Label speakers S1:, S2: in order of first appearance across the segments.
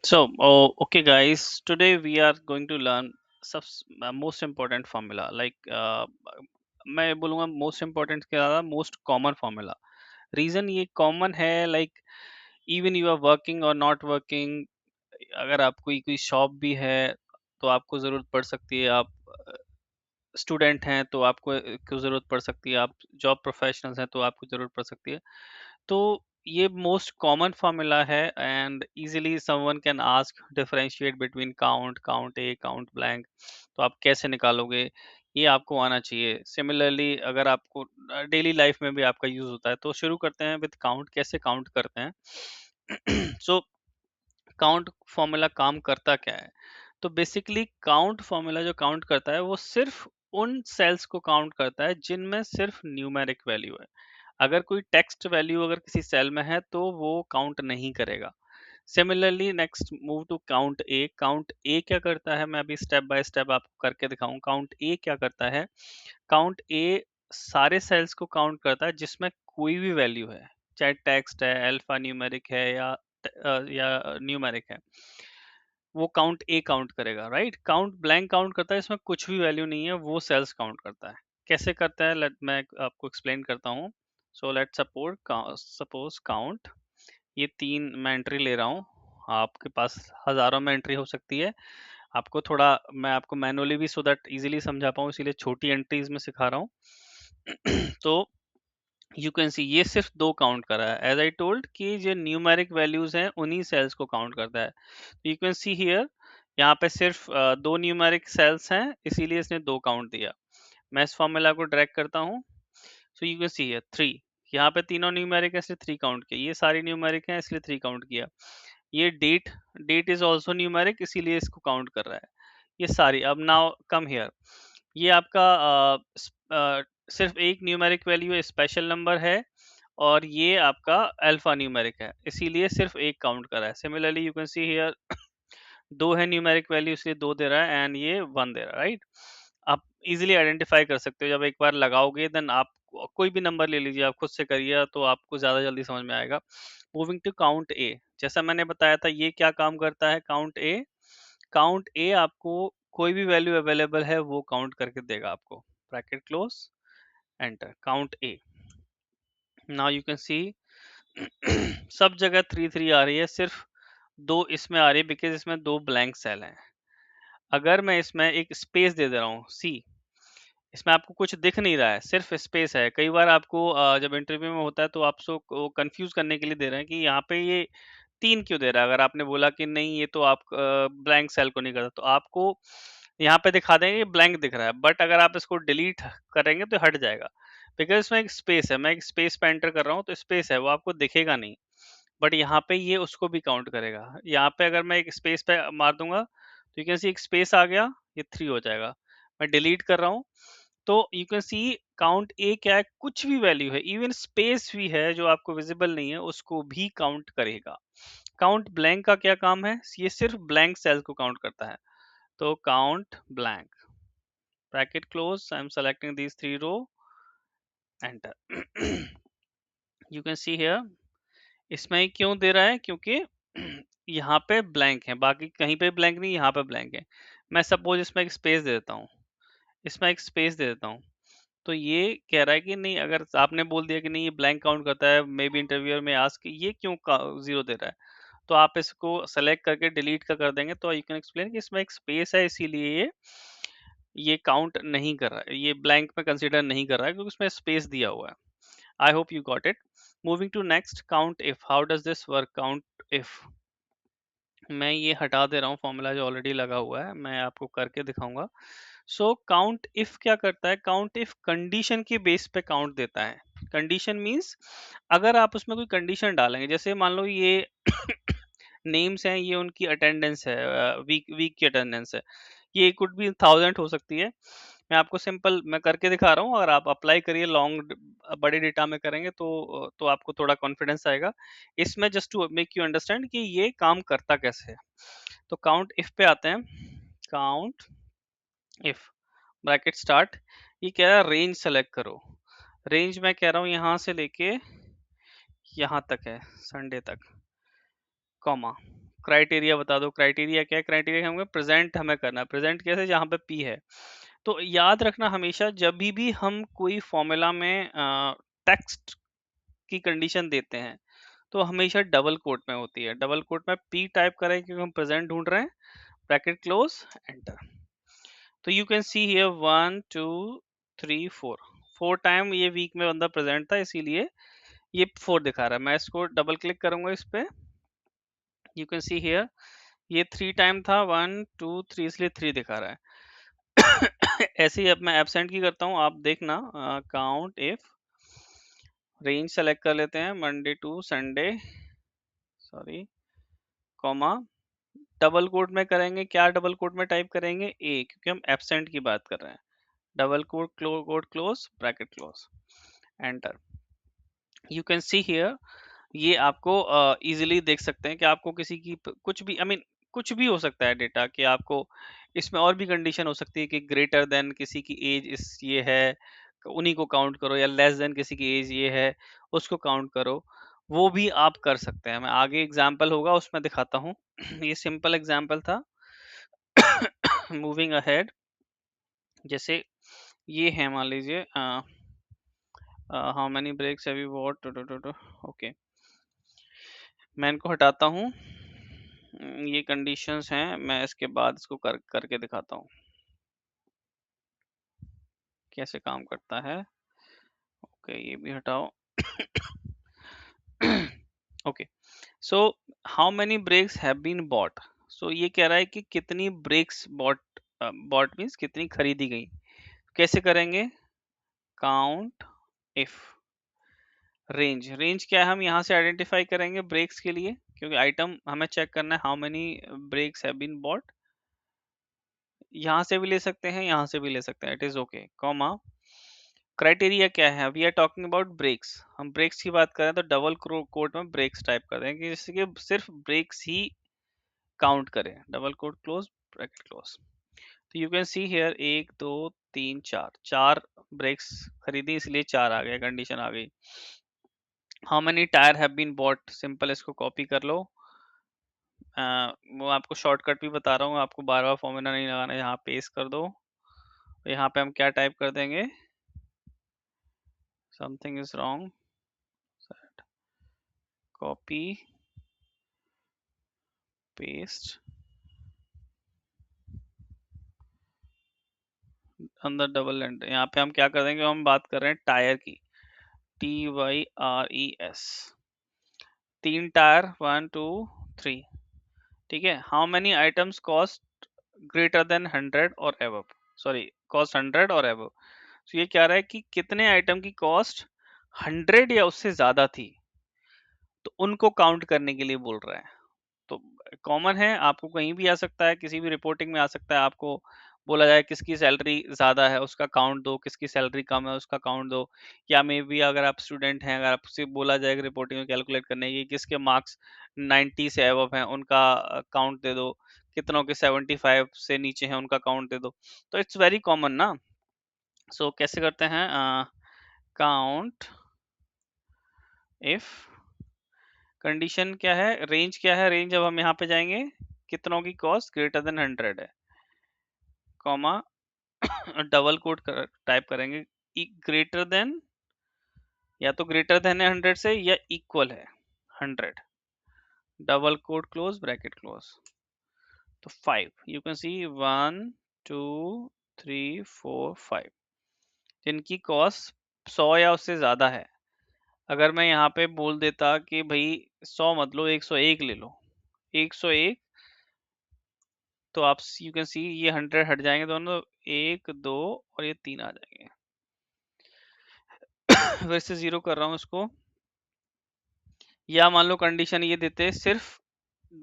S1: Okay, guys, today we are going to learn most important formula. मैं बोलूँगा most important के अलावा most common formula. Reason ये common है, इवन यू आर वर्किंग और not working, अगर आप कोई शॉप भी है तो आपको ज़रूरत पड़ सकती है। आप स्टूडेंट हैं तो आपको को ज़रूरत पड़ सकती है। आप जॉब प्रोफेशनल्स हैं तो आपको ज़रूरत पड़ सकती है। तो ये मोस्ट कॉमन फार्मूला है and easily someone can ask differentiate between count, count A, count blank. तो आप कैसे निकालोगे, ये आपको आना चाहिए। सिमिलरली अगर आपको डेली लाइफ में भी आपका यूज होता है, तो शुरू करते हैं विद काउंट। कैसे काउंट करते हैं? सो काउंट फॉर्मूला काम करता क्या है? तो बेसिकली काउंट फॉर्मूला जो काउंट करता है वो सिर्फ उन सेल्स को काउंट करता है जिनमें सिर्फ न्यूमेरिक वैल्यू है। अगर कोई टेक्स्ट वैल्यू अगर किसी सेल में है तो वो काउंट नहीं करेगा। Similarly next move to count A. Count A क्या करता है, मैं अभी स्टेप बाय स्टेप आपको करके दिखाऊं। काउंट ए क्या करता है? काउंट ए सारे सेल्स को काउंट करता है जिसमें कोई भी वैल्यू है, चाहे टेक्स्ट है, अल्फा न्यूमेरिक है या न्यूमेरिक है, वो काउंट ए काउंट करेगा। राइट? काउंट ब्लैंक काउंट करता है, इसमें कुछ भी वैल्यू नहीं है, वो सेल्स काउंट करता है। कैसे करता है, लेट मैं आपको एक्सप्लेन करता हूँ। सो लेट सपोज काउंट, ये तीन मैं एंट्री ले रहा हूँ। आपके पास हजारों में एंट्री हो सकती है। आपको थोड़ा मैं आपको मैनुअली भी सो दैट इजीली समझा पाऊँ, इसीलिए छोटी एंट्रीज में सिखा रहा हूँ। तो यू कैन सी ये सिर्फ दो काउंट कर रहा है। एज आई टोल्ड कि जो न्यूमेरिक वैल्यूज हैं उन्हीं सेल्स को काउंट करता है। यू कैन सी हियर, यहाँ पे सिर्फ दो न्यूमेरिक सेल्स हैं, इसीलिए इसने दो काउंट दिया। मैं इस फॉर्मूला को ड्रैग करता हूँ। So you can see here three, यहाँ पे तीनों न्यूमेरिक है इसलिए थ्री काउंट किया। ये सारी न्यूमेरिक है इसलिए थ्री काउंट किया। ये date, date is also numeric इसीलिए इसको काउंट कर रहा है। ये सारी, अब नाउ कम हियर, ये आपका सिर्फ एक न्यूमेरिक वैल्यू स्पेशल नंबर है और ये आपका अल्फा न्यूमेरिक है, इसीलिए सिर्फ एक काउंट कर रहा है। Similarly you can see here, दो है न्यूमेरिक वैल्यू इसलिए दो दे रहा है एंड ये वन दे रहा है। राइट? आप इजीली आइडेंटिफाई कर सकते हो। जब एक बार लगाओगे देन आप कोई भी नंबर ले लीजिए, आप खुद से करिए तो आपको ज्यादा जल्दी समझ में आएगा। मूविंग टू काउंट ए, जैसा मैंने बताया था ये क्या काम करता है। काउंट ए, काउंट ए आपको कोई भी वैल्यू अवेलेबल है वो काउंट करके देगा आपको। Bracket close, enter. Count A, now you can सी सब जगह थ्री थ्री आ रही है, सिर्फ दो इसमें आ रही है बिकॉज इसमें दो ब्लैंक सेल हैं। अगर मैं इसमें एक स्पेस दे दे रहा हूँ सी, इसमें आपको कुछ दिख नहीं रहा है, सिर्फ स्पेस है। कई बार आपको जब इंटरव्यू में होता है तो आपको कंफ्यूज करने के लिए दे रहे हैं कि यहाँ पे ये तीन क्यों दे रहा है। अगर आपने बोला कि नहीं ये तो आप ब्लैंक सेल को नहीं करता, तो आपको यहाँ पे दिखा देंगे ब्लैंक दिख रहा है, बट अगर आप इसको डिलीट करेंगे तो हट जाएगा बिकॉज इसमें एक स्पेस है। मैं एक स्पेस पे एंटर कर रहा हूँ तो स्पेस है, वो आपको दिखेगा नहीं, बट यहाँ पे ये उसको भी काउंट करेगा। यहाँ पे अगर मैं एक स्पेस पे मार दूंगा तो यू कैन सी एक स्पेस आ गया, ये थ्री हो जाएगा। मैं डिलीट कर रहा हूँ तो you can C count A क्या है, कुछ भी वैल्यू है, इवन स्पेस भी है जो आपको विजिबल नहीं है उसको भी काउंट करेगा। काउंट ब्लैंक का क्या काम है, ये सिर्फ ब्लैंक सेल को काउंट करता है। तो count blank, bracket close, I am selecting these three row, enter. You can see here, इसमें क्यों दे रहा है, क्योंकि यहाँ पे ब्लैंक है, बाकी कहीं पे ब्लैंक नहीं, यहाँ पे ब्लैंक है। मैं सपोज इसमें एक स्पेस दे देता हूँ, इसमें एक स्पेस दे देता हूँ, तो ये कह रहा है कि नहीं, अगर आपने बोल दिया कि नहीं ये ब्लैंक काउंट करता है, मे बी इंटरव्यूअर में आस्क ये क्यों जीरो दे रहा है, तो आप इसको सेलेक्ट करके डिलीट का कर देंगे तो यू कैन एक्सप्लेन कि इसमें एक स्पेस है इसीलिए ये काउंट नहीं कर रहा है, ये ब्लैंक में कंसीडर नहीं कर रहा है क्योंकि उसमें स्पेस दिया हुआ है। I hope you got it. Moving to next, count if. How does this work? Count if, मैं ये हटा दे रहा हूँ फॉर्मूला जो ऑलरेडी लगा हुआ है, मैं आपको करके दिखाऊंगा। सो काउंट इफ क्या करता है, काउंट इफ कंडीशन के बेस पे काउंट देता है। कंडीशन मींस अगर आप उसमें कोई कंडीशन डालेंगे, जैसे मान लो ये नेम्स हैं, ये उनकी अटेंडेंस है, वीक वीक की अटेंडेंस है, ये कुड भी 1000 हो सकती है। मैं आपको सिंपल मैं करके दिखा रहा हूँ, अगर आप अप्लाई करिए लॉन्ग बड़े डेटा में करेंगे तो आपको थोड़ा कॉन्फिडेंस आएगा इसमें। Just to make you understand कि ये काम करता कैसे है, तो काउंट इफ पे आते हैं। काउंट इफ, ब्रैकेट स्टार्ट, ये कह रहा है रेंज सेलेक्ट करो। रेंज मैं कह रहा हूँ यहाँ से लेके यहाँ तक है, संडे तक, कॉमा। क्राइटेरिया बता दो। क्राइटेरिया क्या है? क्राइटेरिया हमें प्रेजेंट हमें करना है। प्रेजेंट कैसे? जहाँ पे पी है। तो याद रखना हमेशा जब भी हम कोई फॉर्मूला में टेक्स्ट की कंडीशन देते हैं तो हमेशा डबल कोट में होती है। डबल कोट में पी टाइप करें क्योंकि हम प्रेजेंट ढूंढ रहे हैं, ब्रैकेट क्लोज, एंटर। तो you can see here 1 2 3 4, 4 time ये वीक में बंदा प्रेजेंट था, इसीलिए ये 4 दिखा रहा है। मैं इसको डबल क्लिक करूंगा इस पे, यू कैन सी हियर ये 3 टाइम था, 1 2 3, इसलिए 3 दिखा रहा है। ऐसे ही अब मैं एब्सेंट की करता हूँ, आप देखना। काउंट इफ, रेंज सेलेक्ट कर लेते हैं, Monday to Sunday, sorry, comma, double quote में करेंगे। क्या डबल कोट में टाइप करेंगे? ए, क्योंकि हम एब्सेंट की बात कर रहे हैं। Double quote close, bracket close, enter. You can see here ये आपको इजीली देख सकते हैं कि आपको किसी की कुछ भी, आई मीन कुछ भी हो सकता है डेटा, कि आपको इसमें और भी कंडीशन हो सकती है कि ग्रेटर देन किसी की एज इस ये है, उन्हीं को काउंट करो, या लेस देन किसी की एज ये है, उसको काउंट करो। वो भी आप कर सकते हैं। मैं आगे एग्जाम्पल होगा उसमें दिखाता हूँ। ये सिंपल एग्जाम्पल था। मूविंग अहेड, जैसे ये है, मान लीजिए how many brakes have you bought, okay, मैं इनको हटाता हूँ। ये कंडीशंस हैं, मैं इसके बाद इसको करके दिखाता हूँ कैसे काम करता है। ओके, ये भी हटाओ। Okay, so how many brakes have been bought. So ये कह रहा है कि कितनी ब्रेक्स बॉट, बॉट मीन्स कितनी खरीदी गई। कैसे करेंगे? काउंट इफ, रेंज, रेंज क्या है? हम यहाँ से आइडेंटिफाई करेंगे ब्रेक्स के लिए, क्योंकि आइटम हमें चेक करना है how many brakes have been bought. यहाँ से भी ले सकते हैं, यहाँ से भी ले सकते हैं, it is okay, comma. Criteria क्या है? We are talking about brakes, हम ब्रेक्स की बात करें तो डबल कोट में ब्रेक्स टाइप कर देंगे, जिससे कि सिर्फ ब्रेक्स ही काउंट करें। Double quote close, bracket close. तो you can see here 1 2 3 4, 4 brakes खरीदी, इसलिए 4 आ गए, कंडीशन आ गई। How many tyre have been bought, simple, इसको कॉपी कर लो। वो आपको शॉर्टकट भी बता रहा हूँ, आपको बार बार फॉर्मूला नहीं लगाना, यहाँ पेस्ट कर दो। यहाँ पे हम क्या टाइप कर देंगे? Something is wrong, copy paste, अंदर डबल एंड। यहाँ पे हम क्या कर देंगे? हम बात कर रहे हैं टायर की, TYRES, 3 टायर, 1 2 3, ठीक है। How many items cost greater then 100 और एबव, सॉरी, कॉस्ट 100 और एबव। तो ये क्या रहा है कि कितने आइटम की कॉस्ट 100 या उससे ज्यादा थी, तो उनको काउंट करने के लिए बोल रहा है। तो कॉमन है, आपको कहीं भी आ सकता है, किसी भी रिपोर्टिंग में आ सकता है। आपको बोला जाए किसकी सैलरी ज्यादा है उसका काउंट दो, किसकी सैलरी कम है उसका काउंट दो, या मे बी अगर आप स्टूडेंट हैं, अगर आपसे बोला जाएगा रिपोर्टिंग में कैलकुलेट करने की किसके मार्क्स 90 से अबव हैं उनका काउंट दे दो, कितनों के 75 से नीचे हैं उनका काउंट दे दो। तो इट्स वेरी कॉमन ना। सो कैसे करते हैं? काउंट इफ, कंडीशन क्या है? रेंज क्या है? रेंज अब हम यहाँ पे जाएंगे, कितनों की कॉस्ट ग्रेटर देन 100 है, कॉमा, डबल कोट टाइप करेंगे, ग्रेटर देन, या तो ग्रेटर देन है 100 से, या इक्वल है 100, double quote close, bracket close. तो 5, यू कैन सी 1 2 3 4 5, जिनकी कॉस्ट 100 या उससे ज्यादा है। अगर मैं यहाँ पे बोल देता कि भाई 100 मत लो, 101 ले लो, 101, तो आप यू कैन सी ये 100 हट जाएंगे दोनों, 1 2 और ये 3 आ जाएंगे। फिर से 0 कर रहा हूँ इसको। या मान लो कंडीशन ये देते सिर्फ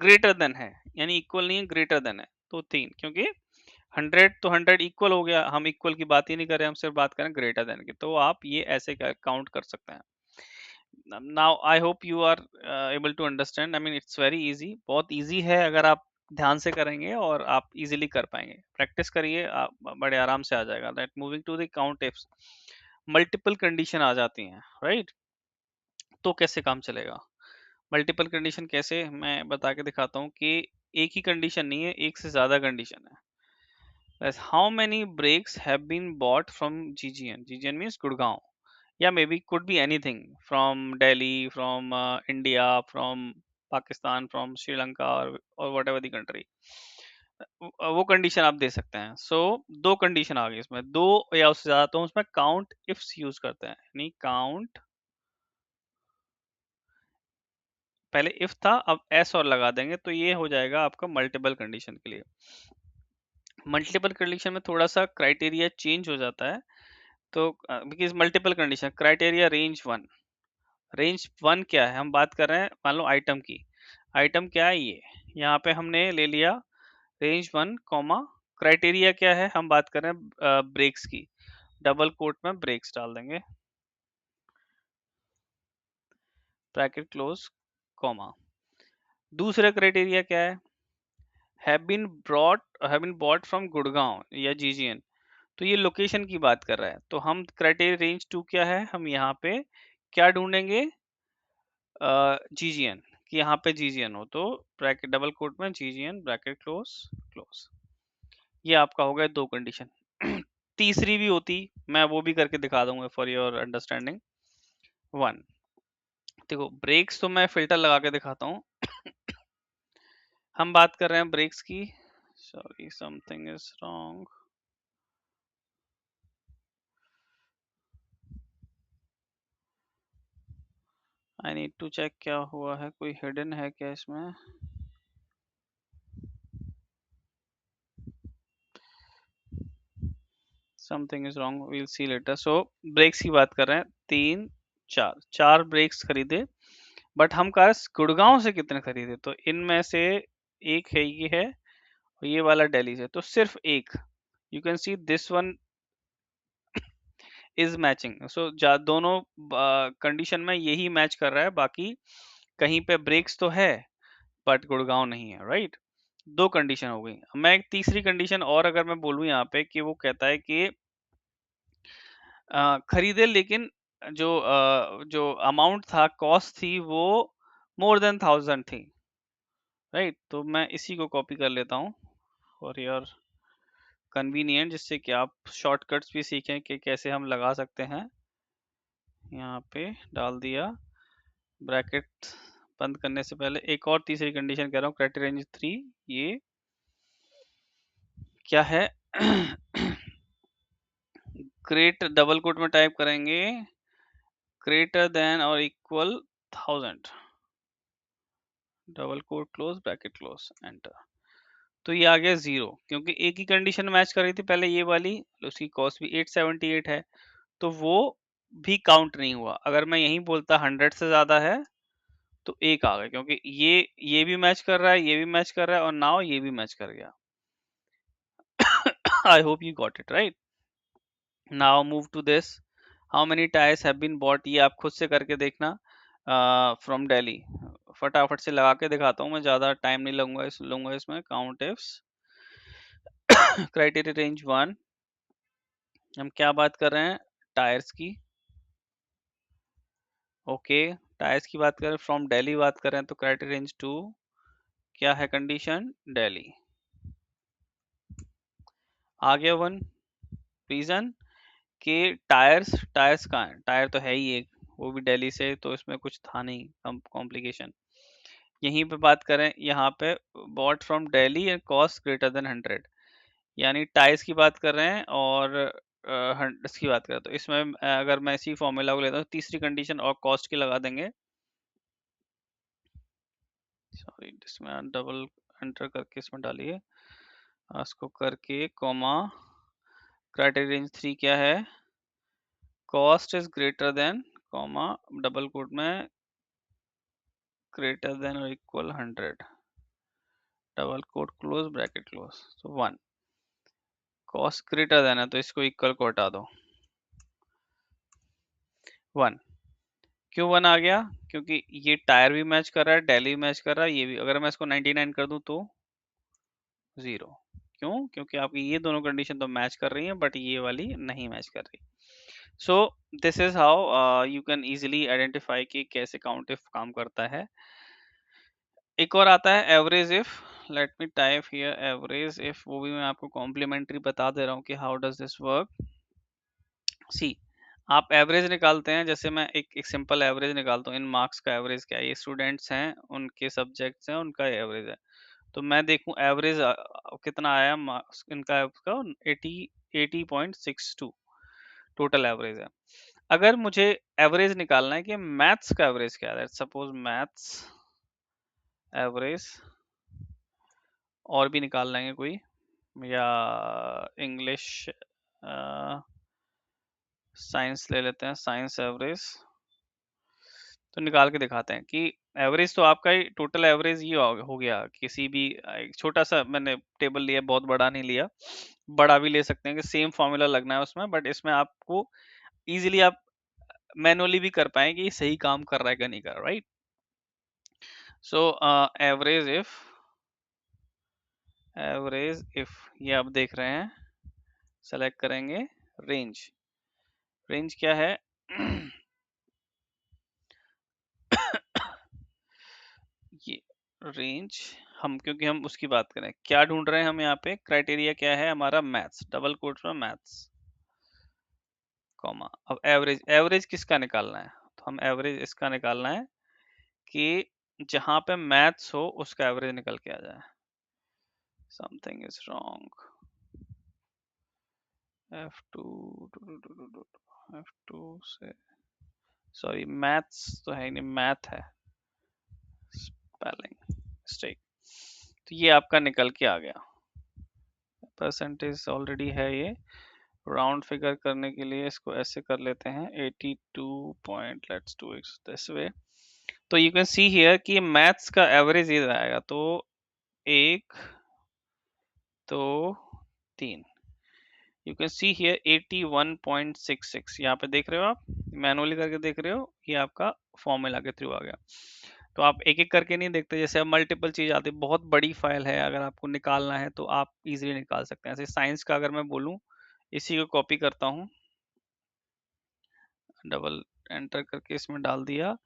S1: ग्रेटर देन है, यानी इक्वल नहीं है, ग्रेटर देन है, तो 3, क्योंकि 100 तो 100 इक्वल हो गया, हम इक्वल की बात ही नहीं कर रहे, हम सिर्फ बात करें ग्रेटर देन की। तो आप ये ऐसे काउंट कर सकते हैं। Now I hope you are able to understand, I mean it's very easy, बहुत इजी है, अगर आप ध्यान से करेंगे और आप इजीली कर पाएंगे। प्रैक्टिस करिए, आप बड़े आराम से आ जाएगा। That moving to the count ifs, multiple condition आ जाती हैं, राइट? तो कैसे काम चलेगा? मल्टीपल कंडीशन कैसे, मैं बता के दिखाता हूँ कि एक ही कंडीशन नहीं है, एक से ज्यादा कंडीशन है। As how many brakes have been bought from GGN? GGN means Gurgaon. Yeah, maybe could be anything from Delhi, from India, from Pakistan, from Sri Lanka, or whatever the country. वो condition आप दे सकते हैं। सो दो condition आ गई इसमें, दो या उससे ज्यादा, तो उसमें काउंट इफ्स यूज करते हैं, यानी काउंट, पहले इफ था अब एस और लगा देंगे, तो ये हो जाएगा आपका मल्टीपल कंडीशन के लिए। मल्टीपल कंडीशन में थोड़ा सा क्राइटेरिया चेंज हो जाता है, तो because multiple condition criteria range one क्या है, हम बात कर रहे हैं मान लो आइटम की, आइटम क्या है ये, यहाँ पे हमने ले लिया रेंज वन कॉमा, क्राइटेरिया क्या है, हम बात कर रहे हैं ब्रेक्स की, डबल कोट में ब्रेक्स डाल देंगे, ब्रैकेट क्लोज कॉमा। दूसरा क्राइटेरिया क्या है, have been bought from Gurgaon या जीजीएन, तो ये लोकेशन की बात कर रहा है, तो हम क्राइटेरिया रेंज टू क्या है, हम यहाँ पे क्या ढूंढेंगे, जीजीएन, कि यहाँ पे जीजीएन हो, तो ब्रैकेट डबल कोट में जीजीएन ब्रैकेट क्लोज क्लोज। ये आपका हो गया दो कंडीशन। तीसरी भी होती, मैं वो भी करके दिखा दूंगा फॉर योर अंडरस्टैंडिंग। वन, देखो ब्रेक्स तो मैं फिल्टर लगा के दिखाता हूँ। हम बात कर रहे हैं ब्रेक्स की, sorry something is wrong, I need to check क्या हुआ है, कोई हिडन है क्या इसमें, something is wrong, we'll see later. So brakes की बात कर रहे हैं, तीन चार, चार ब्रेक्स खरीदे, बट हम कार गुड़गांव से कितने खरीदे, तो इनमें से एक है ये है, और ये वाला दिल्ली से, तो सिर्फ एक, you can see this one is matching. So दोनों कंडीशन में यही मैच कर रहा है, बाकी कहीं पे ब्रेक्स तो है बट गुड़गांव नहीं है, राइट। दो कंडीशन हो गई। मैं एक तीसरी कंडीशन और अगर मैं बोलूँ यहाँ पे कि वो कहता है कि खरीदे लेकिन जो अमाउंट था, कॉस्ट थी, वो मोर देन 1000 थी, राइट। तो मैं इसी को कॉपी कर लेता हूँ फॉर योर कन्वीनियंट, जिससे कि आप शॉर्टकट्स भी सीखें कि कैसे हम लगा सकते हैं। यहाँ पे डाल दिया, ब्रैकेट बंद करने से पहले एक और तीसरी कंडीशन कह रहा हूँ, क्राइटेरिया रेंज थ्री, ये क्या है, ग्रेट डबल कोट में टाइप करेंगे ग्रेटर देन और equal 1000, double quote close bracket close enter. तो ये आ गया जीरो, क्योंकि एक ही कंडीशन मैच कर रही थी पहले ये वाली, उसकी कॉस्ट भी 878 है, तो वो भी काउंट नहीं हुआ। अगर मैं यही बोलता 100 से ज्यादा है तो एक आ गया, क्योंकि ये भी मैच कर रहा है, ये भी मैच कर रहा है, और नाउ ये भी मैच कर गया। I hope you got it right. Now move to this, how many tyres have been bought, ये आप खुद से करके देखना फ्रॉम दिल्ली। फटाफट से लगा के दिखाता हूँ, मैं ज़्यादा टाइम नहीं लूंगा इसमें। Count ifs criteria range one, हम क्या बात कर रहे हैं, टायर्स की, ओके। टायर्स की बात करें, फ्रॉम दिल्ली बात करें, तो क्राइटेरिया रेंज टू क्या है कंडीशन, दिल्ली, आ गया वन। रीजन कि टायर्स कहाँ है, टायर तो है ही एक, वो भी दिल्ली से, तो इसमें कुछ था नहीं कॉम्प्लिकेशन। यहीं पे बात करें, यहाँ पे bought from Delhi and cost greater then 100, यानी टाइल्स की बात कर रहे हैं और हंड्रेड्स की बात करें, तो इसमें अगर मैं इसी फॉर्मूला को लेता हूँ, तीसरी कंडीशन और कॉस्ट की लगा देंगे, सॉरी इसमें डबल एंटर करके इसमें डालिए, इसको करके कॉमा, क्राइटेरिया रेंज थ्री क्या है, cost is greater than comma double quote में ग्रेटर देन और equal 100, double quote close bracket close, तो वन, कॉस्ट ग्रेटर देन है तो इसको इक्वल को हटा दो, वन। क्यों वन आ गया, क्योंकि ये टायर भी मैच कर रहा है, दिल्ली भी मैच कर रहा है, ये भी। अगर मैं इसको 99 कर दूं तो जीरो, क्यों, क्योंकि आपकी ये दोनों कंडीशन तो मैच कर रही हैं बट ये वाली नहीं मैच कर रही। So this is how you can easily identify कि कैसे काउंट इफ काम करता है। एक और आता है average if, let me type here average if, वो भी मैं आपको कॉम्प्लीमेंट्री बता दे रहा हूँ कि हाउ डज दिस वर्क। सी, आप एवरेज निकालते हैं, जैसे मैं एक सिंपल एवरेज निकालता हूँ, इन मार्क्स का एवरेज क्या है, ये स्टूडेंट्स हैं, उनके सब्जेक्ट्स हैं, उनका एवरेज है। तो मैं देखूं एवरेज कितना आया मार्क्स इनका, आपका 80.62 टोटल एवरेज है। अगर मुझे एवरेज निकालना है कि मैथ्स का एवरेज क्या है, सपोज मैथ्स एवरेज, और भी निकाल लेंगे कोई, या इंग्लिश, साइंस ले लेते हैं, साइंस एवरेज। तो निकाल के दिखाते हैं कि एवरेज तो आपका ही टोटल एवरेज ये हो गया किसी भी, एक छोटा सा मैंने टेबल लिया, बहुत बड़ा नहीं लिया, बड़ा भी ले सकते हैं कि सेम फॉर्मूला लगना है उसमें, बट इसमें आपको इजीली आप मैनुअली भी कर पाएंगे ये सही काम कर रहा है कि नहीं कर रहा, राइट। सो एवरेज इफ ये आप देख रहे हैं, सेलेक्ट करेंगे रेंज, रेंज क्या है ये रेंज, हम क्योंकि हम उसकी बात करें, क्या ढूंढ रहे हैं हम यहाँ पे, क्राइटेरिया क्या है हमारा, मैथ्स, डबल कोट्स में मैथ्स, कॉमा। अब एवरेज, एवरेज किसका निकालना है, तो हम एवरेज इसका निकालना है कि जहां पे मैथ्स हो उसका एवरेज निकल के आ जाए। Something is wrong, F2, F2 से, सॉरी मैथ्स तो है नहीं, मैथ है, स्पेलिंग मिस्टेक। तो ये आपका निकल के आ गया, परसेंटेज ऑलरेडी है ये, राउंड फिगर करने के लिए इसको ऐसे कर लेते हैं 82 point, let's do it this way. तो यू कैन सी हियर कि मैथ्स का एवरेज ये आएगा, तो एक, दो, तीन, यू कैन सी हियर 81.66, यहाँ पे देख रहे हो आप, मैनुअली करके देख रहे हो, ये आपका फॉर्मूला के थ्रू आ गया। तो आप एक एक करके नहीं देखते, जैसे अब मल्टीपल चीज आती है, बहुत बड़ी फाइल है, अगर आपको निकालना है तो आप इजीली निकाल सकते हैं। ऐसे साइंस का अगर मैं बोलूँ, इसी को कॉपी करता हूँ, डबल एंटर करके इसमें डाल दिया,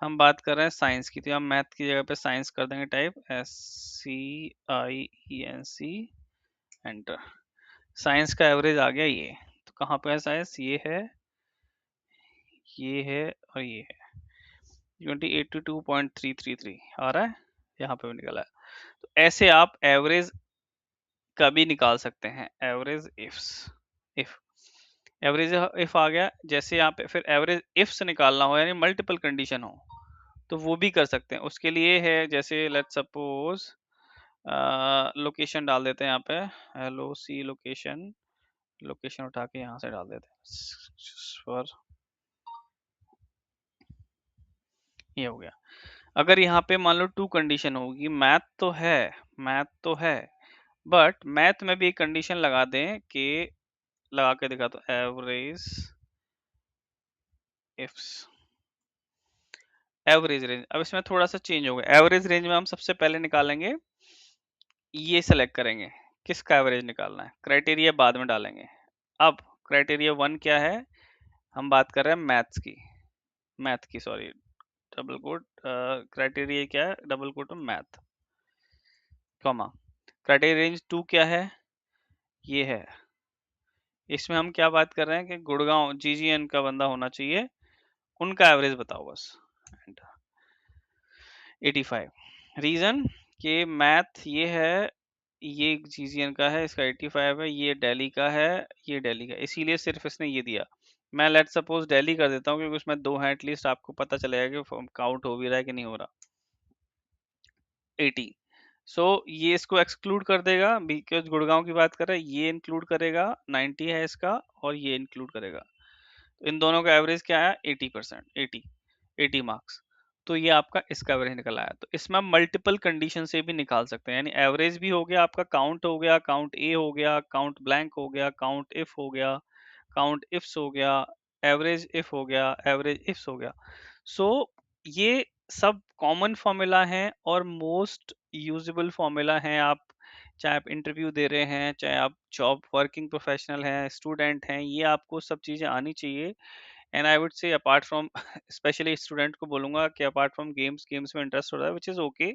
S1: हम बात कर रहे हैं साइंस की, तो हम मैथ की जगह पे साइंस कर देंगे टाइप, SCIENC, एंटर। साइंस का एवरेज आ गया ये, तो कहाँ पे है साइंस, ये है, ये है, और ये है 82.333 आ रहा है, यहाँ पे भी निकला है। तो ऐसे आप एवरेज का भी निकाल सकते हैं, average ifs, if, average if आ गया, जैसे यहाँ पे फिर एवरेज इफ से निकालना हो, यानी मल्टीपल कंडीशन हो, तो वो भी कर सकते हैं। उसके लिए है, जैसे लेट सपोज लोकेशन डाल देते हैं यहाँ पे, LOC लोकेशन, लोकेशन उठा के यहाँ से डाल देते हैं पर, ये हो गया। अगर यहाँ पे मान लो टू कंडीशन होगी, मैथ तो है, बट मैथ में भी एक कंडीशन लगा दें कि, लगा के दिखा, तो एवरेज इफ्स, एवरेज रेंज, अब इसमें थोड़ा सा चेंज होगा, एवरेज रेंज में हम सबसे पहले निकालेंगे, ये सेलेक्ट करेंगे किसका एवरेज निकालना है, क्राइटेरिया बाद में डालेंगे। अब क्राइटेरिया वन क्या है, हम बात कर रहे हैं मैथ्स की, मैथ की सॉरी, डबल कोट, क्राइटेरिया क्या है, डबल कोट में math, comma, criteria range two क्या है, ये है, इसमें हम क्या बात कर रहे हैं कि गुड़गांव GGN का बंदा होना चाहिए, उनका एवरेज बताओ बस, 85। रीजन कि मैथ ये है, ये GGN का है, इसका 85 है, ये दिल्ली का है, ये दिल्ली का, इसीलिए सिर्फ इसने ये दिया। मैं लेट सपोज दिल्ली कर देता हूँ, क्योंकि उसमें दो हैं, एटलीस्ट आपको पता चलेगा कि काउंट हो भी रहा है कि नहीं हो रहा। 80, सो ये इसको एक्सक्लूड कर देगा, बिकॉज गुड़गांव की बात कर रहे हैं, ये इंक्लूड करेगा, 90 है इसका, और ये इंक्लूड करेगा, तो इन दोनों का एवरेज क्या है, 80%, 80 मार्क्स। तो ये आपका इसका एवरेज निकल आया। तो इसमें हम मल्टीपल कंडीशन से भी निकाल सकते हैं, यानी एवरेज भी हो गया आपका, काउंट हो गया, काउंट ए हो गया, काउंट ब्लैंक हो गया, काउंट इफ हो गया, काउंट इफ्स हो गया, एवरेज इफ हो गया, एवरेज इफ्स हो गया। सो ये सब कॉमन फॉर्मूला हैं और मोस्ट यूजेबल फॉर्मूला हैं। आप चाहे आप इंटरव्यू दे रहे हैं, चाहे आप जॉब वर्किंग प्रोफेशनल हैं, स्टूडेंट हैं, ये आपको सब चीज़ें आनी चाहिए। And I would say apart from specially student को बोलूंगा कि अपार्ट फ्रॉम गेम्स में इंटरेस्ट हो रहा है, विच इज़ ओके,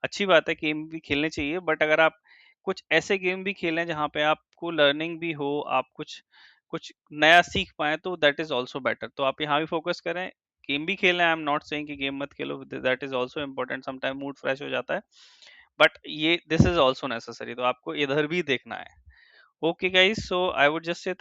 S1: अच्छी बात है, गेम भी खेलने चाहिए, बट अगर आप कुछ ऐसे गेम भी खेलें जहाँ पे आपको लर्निंग भी हो, आप कुछ कुछ नया सीख पाएँ, तो दैट इज़ आल्सो बेटर। तो आप यहाँ भी फोकस करें, गेम भी खेलें, आई एम नॉट सेइंग कि गेम मत खेलो, that is also important, some time mood fresh हो जाता है, बट ये दिस इज़ आल्सो नेसेसरी, तो आपको इधर भी देखना है। Okay guys, so I would just say